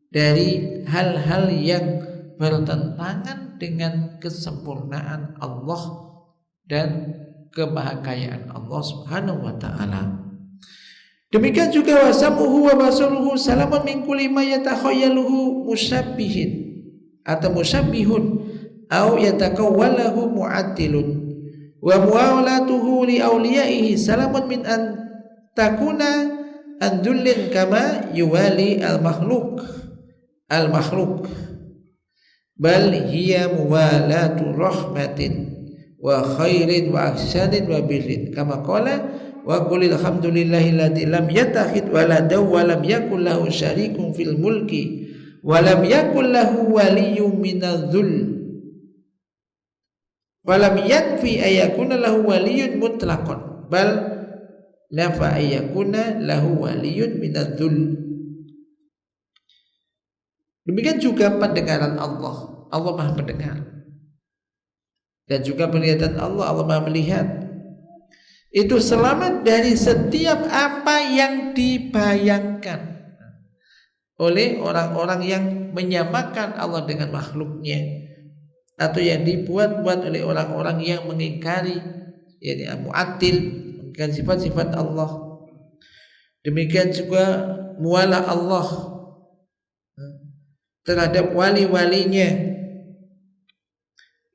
dari hal-hal yang bertentangan dengan kesempurnaan Allah dan kemahakayaan Allah Subhanahu wa taala. Demikian juga wasamuhu wa basaruhu salaman min kulli ma yatakhayyaluhu musabbihin atau musabbihun au yatakawwalahu mu'attilun wa muawalatuhu li awliyaihi salaman min an takuna andullin kama yuwali al-makhluk bal hiya muwalatu rahmatin wa khairin wa ahsanin wa birrin kama qala wa qul alhamdulillahilladzi lam yattakhidh waladan wa lam yakul lahu syarikun fil mulki wa lam yakul lahu waliyyun minadh-dhul wa lam yakfi ayakuna lahu waliyyun mutlaqan bal nafa ayakuna lahu waliyyun minadh-dhul. Demikian juga pendengaran Allah Maha mendengar, dan juga penglihatan Allah Maha melihat. Itu selamat dari setiap apa yang dibayangkan oleh orang-orang yang menyamakan Allah dengan makhluknya, atau yang dibuat-buat oleh orang-orang yang mengingkari mu'attil, mengingkari sifat-sifat Allah. Demikian juga mualah Allah terhadap wali-walinya.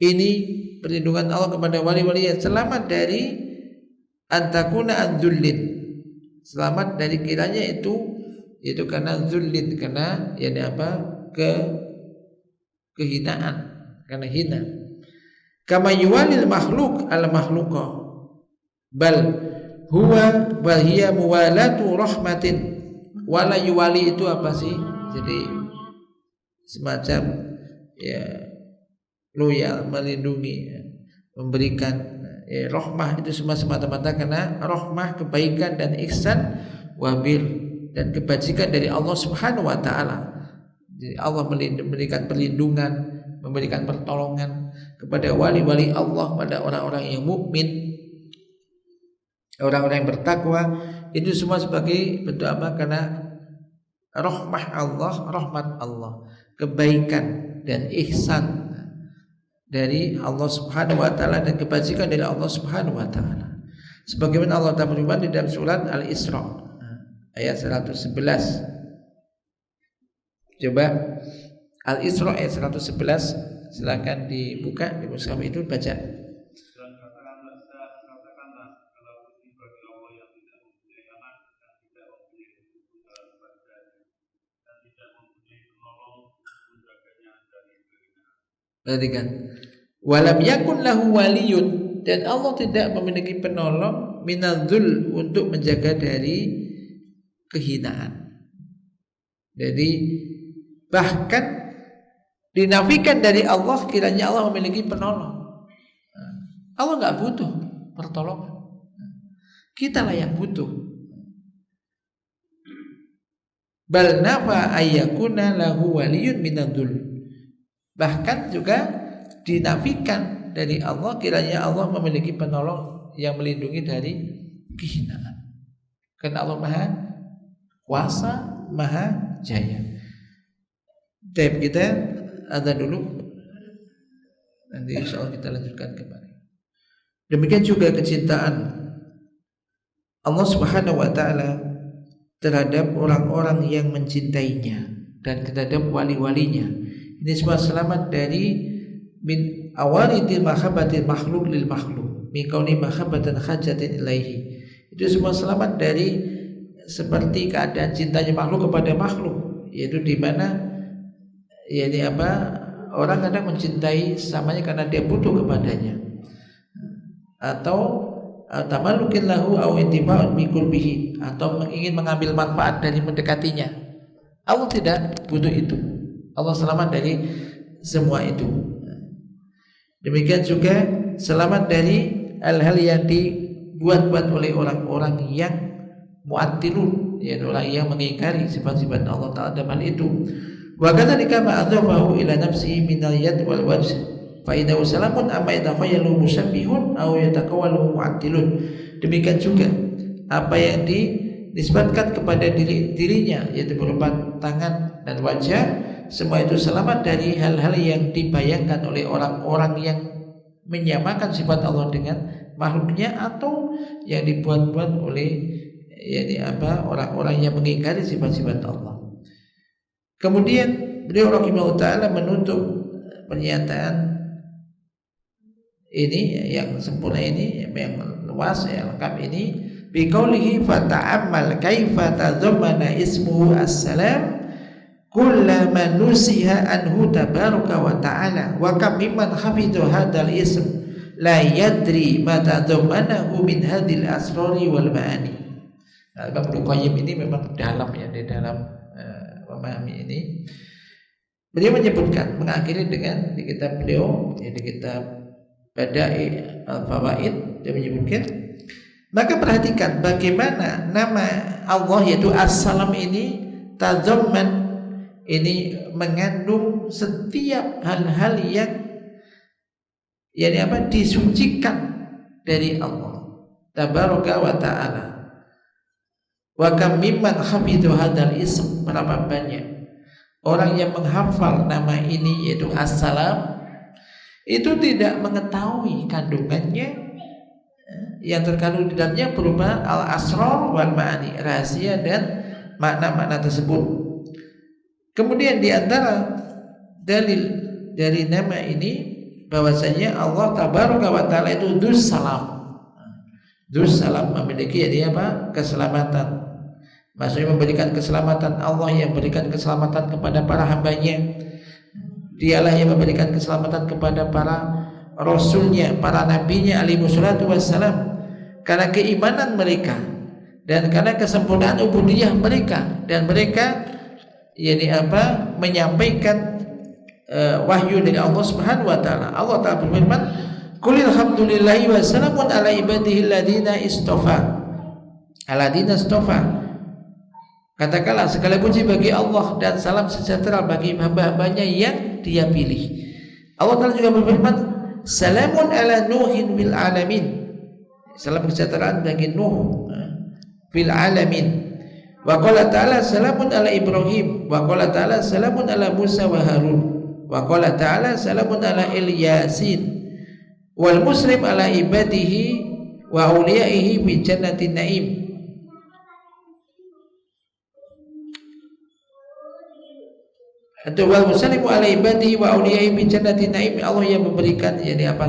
Ini perlindungan Allah kepada wali-walinya, selamat dari antakuna andullin, selamat dari kiranya itu karena zullin, karena kehinaan, karena hina. Kama yuwalil makhluk al makhluqa bal hiya muwalatu rahmatin. Wala yuwali itu apa sih? Jadi semacam loyal, melindungi, memberikan rahmah itu semua semata-mata karena rahmah, kebaikan dan ihsan, wabir dan kebajikan dari Allah Subhanahu wa taala. Jadi Allah memberikan perlindungan, memberikan pertolongan kepada wali-wali Allah, pada orang-orang yang mukmin, orang-orang yang bertakwa, itu semua sebagai bentuk apa? Karena rahmah Allah, rahmat Allah, kebaikan dan ihsan dari Allah Subhanahu wa taala dan kebajikan dari Allah Subhanahu wa taala. Sebagaimana Allah Ta'ala berfirman di dalam surat Al-Isra ayat 111. Coba Al-Isra ayat 111, silakan dibuka di mushaf itu baca. Dan katakanlah kalau bagi Allah yang tidak mempunyai anak dan tidak mempunyai kebutuhan kepadanya dan tidak mempunyai penolong untuk menjaganya dari kehinaan. Perhatikan. Walam yakun lahu waliyun, dan Allah tidak memiliki penolong minadzul, untuk menjaga dari kehinaan. Jadi bahkan dinafikan dari Allah kiranya Allah memiliki penolong. Allah nggak butuh pertolongan. Kitalah yang butuh. Bal nafa ayyakuna lahu waliyun minadzul. Bahkan juga dinafikan dari Allah kiranya Allah memiliki penolong yang melindungi dari kehinaan. Karena Allah Maha Kuasa, Maha Jaya. Tapi kita ada dulu, nanti insya Allah kita lanjutkan kembali. Demikian juga kecintaan Allah Subhanahu wa taala terhadap orang-orang yang mencintainya dan terhadap wali-walinya. Ini semua selamat dari min awalidil mahabbatil makhluk lil makhluk, min kauni mahabbatan hajatin ilaihi. Itu semua selamat dari seperti keadaan cintanya makhluk kepada makhluk, yaitu di mana yakni apa, orang kadang mencintai samanya karena dia butuh kepadanya, atau tamallukin lahu aw intiba'un bi qurbihi, atau ingin mengambil manfaat dari mendekatinya. Allah tidak butuh itu. Allah selamat dari semua itu. Demikian juga selamat dari hal-hal yang dibuat-buat oleh orang-orang yang mu'attilun, yaitu orang yang mengingkari sifat-sifat Allah Ta'ala dalam hal itu. Wa kadzalika ma adzafahu ila nafsihi min al-yad wal wajh fa innahu salamun amma yatakhayyalu musyabbihun aw yatakawwalu mu'attilun. Demikian juga apa yang dinisbatkan kepada dirinya, yaitu berupa tangan dan wajah, semua itu selamat dari hal-hal yang dibayangkan oleh orang-orang yang menyamakan sifat Allah dengan makhluknya, atau yang dibuat-buat oleh orang-orang yang mengingkari sifat-sifat Allah. Kemudian beliau rahimahullah ta'ala menutup pernyataan ini yang sempurna ini, yang luas, yang lengkap ini, biqaulihi fata'ammal kaifa tadhammana ismuhu as-salam kullama nusiha anhu tabaraka wa ta'ala wa kam mimman hafidhu hadzal ism la yadri ma tadhammanahu min hadhil asrari wal ma'ani. Nah, Ibnu Qayyim ini memang dalam ya, di dalam memahami ini. Beliau menyebutkan, mengakhiri dengan di kitab beliau, ya, di kitab Bada'i Al-Fawaid, dia menyebutkan, maka perhatikan bagaimana nama Allah yaitu As-Salam ini tadhamman, ini mengandung setiap hal-hal yang disucikan dari Allah Tabaraka wa ta'ala. Wa kam mimman hafidhu hadzal ism, berapa banyak orang yang menghafal nama ini yaitu As-Salam, itu tidak mengetahui kandungannya yang terkandung di dalamnya berupa al-asrar wal ma'ani, rahasia dan makna-makna tersebut. Kemudian di antara dalil dari nama ini bahwasanya Allah Tabaraka wa ta'ala itu Dus Salam. Dus Salam memiliki keselamatan. Maksudnya memberikan keselamatan. Allah yang memberikan keselamatan kepada para hambanya. Dialah yang memberikan keselamatan kepada para rasulnya, para nabinya alaihi wassalatu wassalam, karena keimanan mereka dan karena kesempurnaan ubudiyah mereka, dan mereka menyampaikan wahyu dari Allah Subhanahu wa taala. Allah Ta'ala berfirman, "Qul alhamdulillahi wa salamun ala ibadihi alladziina istafa." Katakanlah segala puji bagi Allah dan salam sejahtera bagi hamba-hambanya yang Dia pilih. Allah Ta'ala juga berfirman, salamun ala Nuhin fil alamin. Salam kesejahteraan bagi Nuh fil alamin. Wa qala ta'ala salamun ala Ibrahim. Wa qala ta'ala salamun ala Musa wa Harun. Wa qala ta'ala salamun ala Ilyasin. Wal muslim ala ibadihi wa awliyaihi fi jannatin na'im. Atau wal muslimu ala ibadihi wa awliyaihi fi jannatin na'im. Allah yang memberikan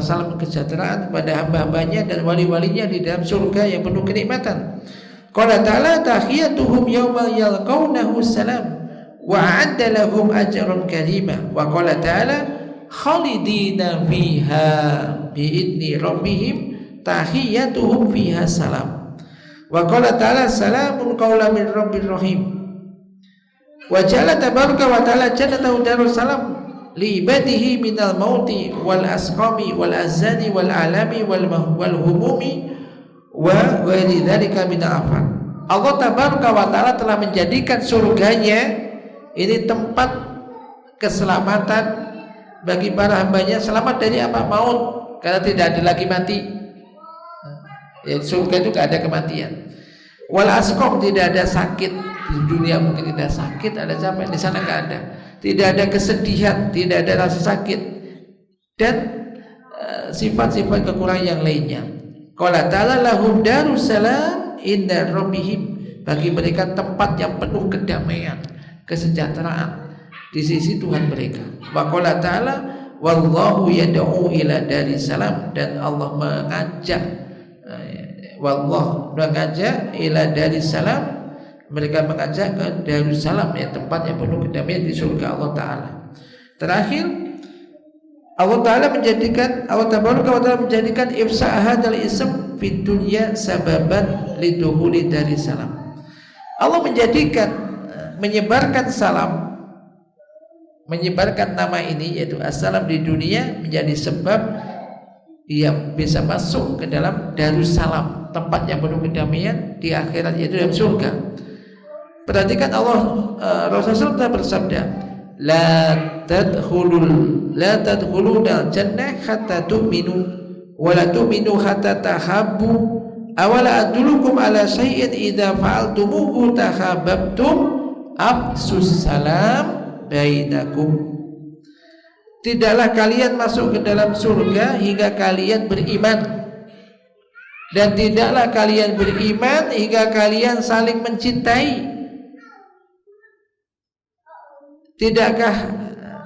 salam kesejahteraan pada hamba-hambanya dan wali-walinya di dalam surga yang penuh kenikmatan. Qala ta'ala tahiyatuhum yawma yalqawnahu salam wa a'adda lahum ajran karima. Wa qala ta'ala khalidina fiha bi'idni rabbihim tahiyatuhum fiha salam. Wa qala ta'ala salamun qawlan min rabbir rahim. Wa ja'ala tabaraka wa ta'ala jannatahu darus salam li ibadihi minal mauti wal asqami wal azani wal alami wal humumi wa ghairi dzalika min afan. Allah tabaraka wa ta'ala telah menjadikan surganya ini tempat keselamatan bagi para hambanya. Selamat dari apa? Maut, karena tidak ada lagi mati. Ya, surga itu tidak ada kematian. Wal asqam, tidak ada sakit. Di dunia mungkin tidak sakit, ada capek, di sana nggak ada. Tidak ada kesedihan, tidak ada rasa sakit, dan sifat-sifat kekurangan yang lainnya. Qala ta'ala lahum darussalam inda rabbihim, bagi mereka tempat yang penuh kedamaian, kesejahteraan di sisi Tuhan mereka. Wa qala ta'ala wallahu yad'u ila darissalam, dan Allah mengajak ila darissalam, mereka mengajak ke Darussalam, ya, tempat yang penuh kedamaian di surga Allah Ta'ala. Terakhir, Allah Ta'ala menjadikan ifsa' hadzal ism fid dunya sababan lidukhuli Darussalam. Allah menyebarkan nama ini, yaitu assalam, di dunia menjadi sebab ia bisa masuk ke dalam Darussalam, tempat yang penuh kedamaian di akhirat, yaitu dalam surga. Perhatikan, Rasulullah telah bersabda, la tadkhulul jannah hatta tu'minu wa la tu'minu hatta tahabbu awala adullukum ala syai'in idza fa'altumuhu tahabbtum afsus salam bainakum. Tidaklah kalian masuk ke dalam surga hingga kalian beriman, dan tidaklah kalian beriman hingga kalian saling mencintai.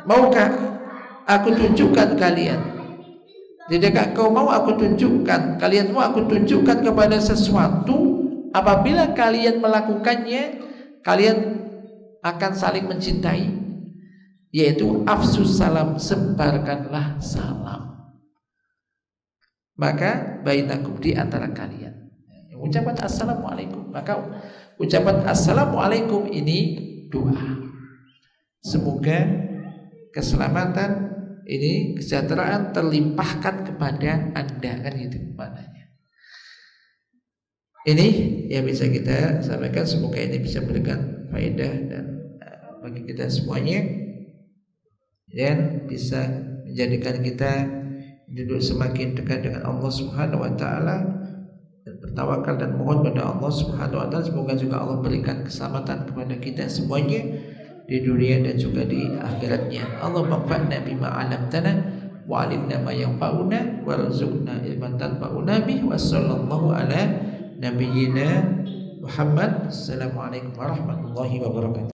Maukah aku tunjukkan kalian? Tidakkah kau mau aku tunjukkan? Kalian mau aku tunjukkan kepada sesuatu, apabila kalian melakukannya, kalian akan saling mencintai, yaitu afsus salam, sebarkanlah salam. Maka bainakum, di antara kalian, ucapan assalamualaikum. Maka ucapan assalamualaikum ini doa. Semoga keselamatan ini, kesejahteraan terlimpahkan kepada Anda, kan gitu maknanya. Ini yang bisa kita sampaikan. Semoga ini bisa memberikan faedah dan bagi kita semuanya, dan bisa menjadikan kita duduk semakin dekat dengan Allah Subhanahu wa taala, dan bertawakal dan mohon pada Allah Subhanahu wa taala. Semoga juga Allah berikan keselamatan kepada kita semuanya di dunia dan juga di akhiratnya. Allah manfa'na bima 'allamtana wa 'allimna ma yanfa'una warzuqna ilman tanfa'una bihi. Wa sallallahu ala nabiyyina Muhammad. Assalamualaikum warahmatullahi wabarakatuh.